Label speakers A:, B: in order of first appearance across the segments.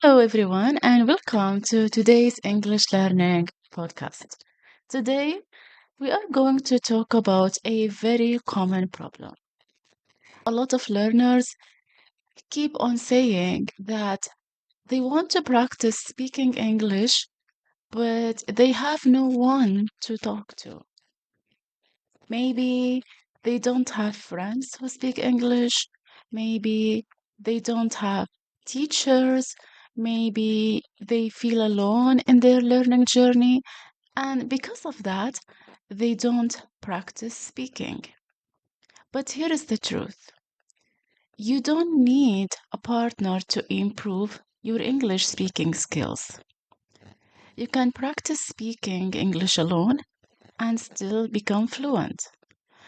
A: Hello, everyone, and welcome to today's English Learning Podcast. Today, we are going to talk about a very common problem. A lot of learners keep on saying that they want to practice speaking English, but they have no one to talk to. Maybe they don't have friends who speak English. Maybe they don't have teachers. Maybe they feel alone in their learning journey. And because of that, they don't practice speaking. But here is the truth: you don't need a partner to improve your English speaking skills. You can practice speaking English alone and still become fluent.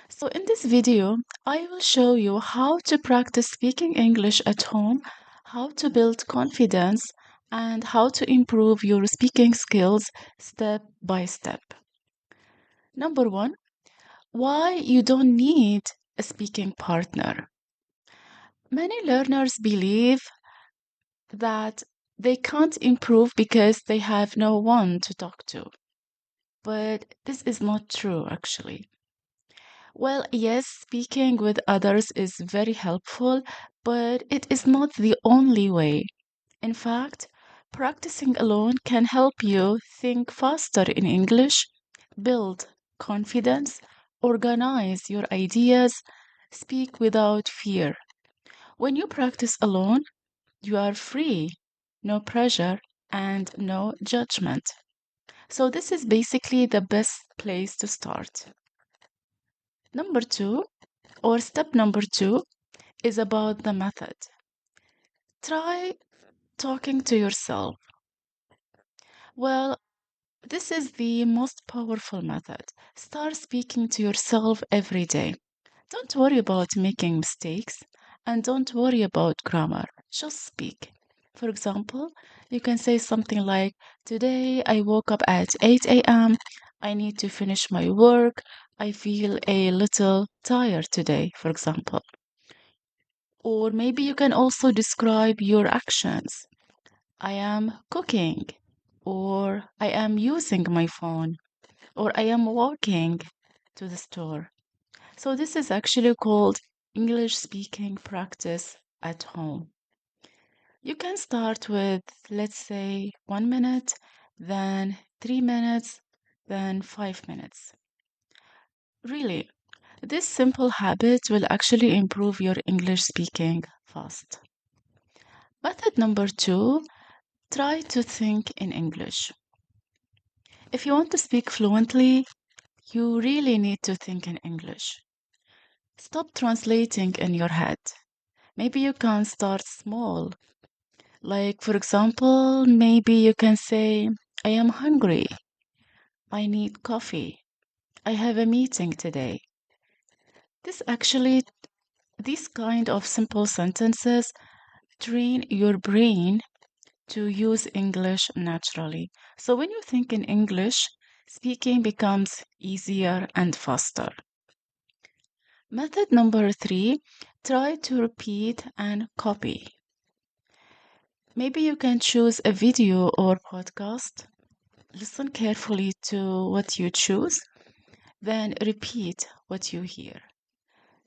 A: So in this video, I will show you how to practice speaking English at home, how to build confidence, and how to improve your speaking skills step by step. Number one, why you don't need a speaking partner. Many learners believe that they can't improve because they have no one to talk to. But this is not true, actually. Well, yes, speaking with others is very helpful, but it is not the only way. In fact, practicing alone can help you think faster in English, build confidence, organize your ideas, speak without fear. When you practice alone, you are free, no pressure, and no judgment. So, this is basically the best place to start. Number two, or step number two, is about the method. Try talking to yourself. Well, this is the most powerful method. Start speaking to yourself every day. Don't worry about making mistakes and don't worry about grammar. Just speak. For example, you can say something like, today I woke up at 8 a.m. I need to finish my work. I feel a little tired today, for example. Or maybe you can also describe your actions. I am cooking, or I am using my phone, or I am walking to the store. So, this is actually called English speaking practice at home. You can start with, let's say, 1 minute, then 3 minutes, then 5 minutes. Really, this simple habit will actually improve your English speaking fast. Method number two, try to think in English. If you want to speak fluently, you really need to think in English. Stop translating in your head. Maybe you can start small. Like, for example, maybe you can say, I am hungry. I need coffee. I have a meeting today. This actually, these kind of simple sentences train your brain to use English naturally. So when you think in English, speaking becomes easier and faster. Method number three, try to repeat and copy. Maybe you can choose a video or podcast. Listen carefully to what you choose, then repeat what you hear.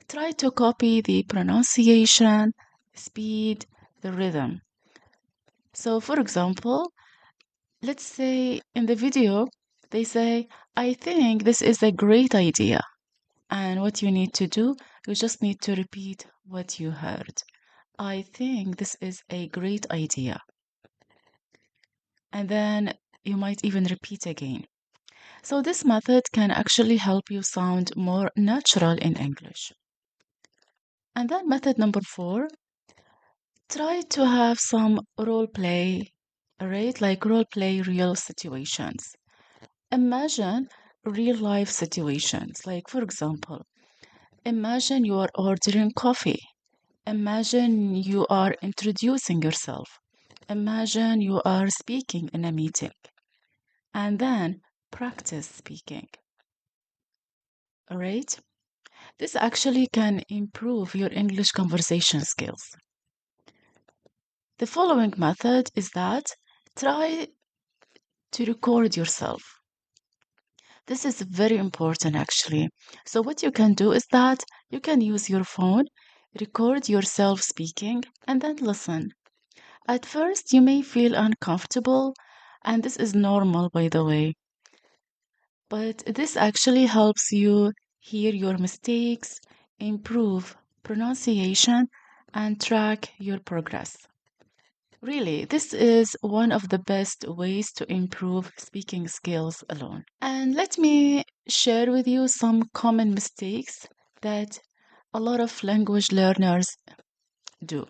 A: Try to copy the pronunciation, speed, the rhythm. So, for example, let's say in the video, they say, I think this is a great idea. And what you need to do, you just need to repeat what you heard. I think this is a great idea. And then you might even repeat again. So, this method can actually help you sound more natural in English. And then, method number four, try to have some role play, right? Like role play real situations. Imagine real life situations. Like, for example, imagine you are ordering coffee. Imagine you are introducing yourself. Imagine you are speaking in a meeting. And then practice speaking. All right? This actually can improve your English conversation skills. The following method is that try to record yourself. This is very important actually. So, what you can do is that you can use your phone, record yourself speaking, and then listen. At first, you may feel uncomfortable, and this is normal, by the way. But this actually helps you hear your mistakes, improve pronunciation, and track your progress. Really, this is one of the best ways to improve speaking skills alone. And let me share with you some common mistakes that a lot of language learners do.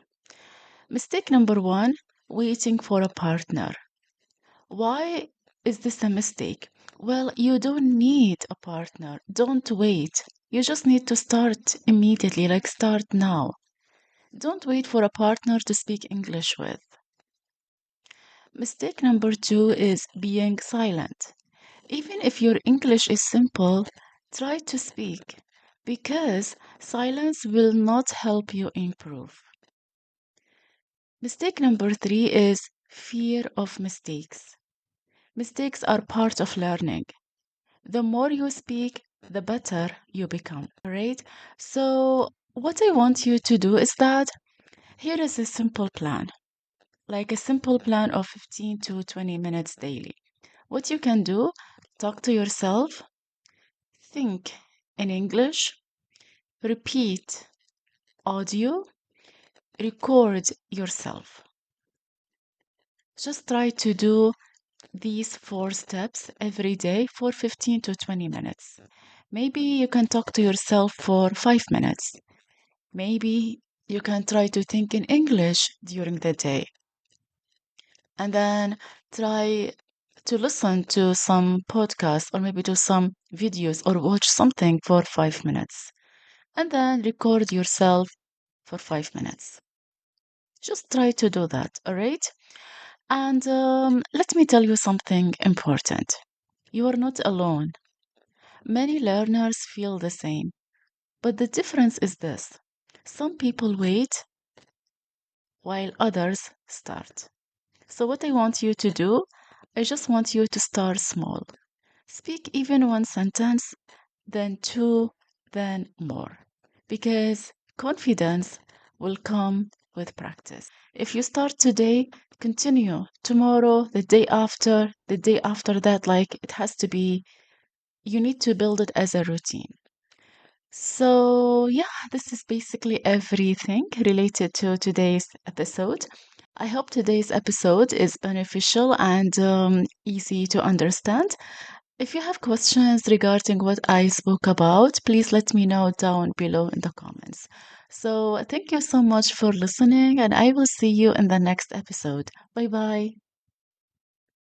A: Mistake number one, waiting for a partner. Why is this a mistake? Well, you don't need a partner. Don't wait. You just need to start immediately, like start now. Don't wait for a partner to speak English with. Mistake number two is being silent. Even if your English is simple, try to speak because silence will not help you improve. Mistake number three is fear of mistakes. Mistakes are part of learning. The more you speak, the better you become. All right? So, what I want you to do is that here is a simple plan, like a simple plan of 15 to 20 minutes daily. What you can do, talk to yourself, think in English, repeat audio, record yourself. Just try to do these four steps every day for 15 to 20 minutes. Maybe you can talk to yourself for 5 minutes. Maybe you can try to think in English during the day. And then try to listen to some podcasts or maybe to some videos or watch something for 5 minutes. And then record yourself for 5 minutes. Just try to do that, all right? And let me tell you something important. You are not alone. Many learners feel the same, but the difference is this: some people wait while others start. So, what I want you to do, I just want you to start small. Speak even one sentence, then two, then more. Because confidence will come with practice. If you start today, continue tomorrow, the day after that, like it has to be, you need to build it as a routine. So, yeah, this is basically everything related to today's episode. I hope today's episode is beneficial and easy to understand. If you have questions regarding what I spoke about, please let me know down below in the comments. So, thank you so much for listening, and I will see you in the next episode. Bye bye.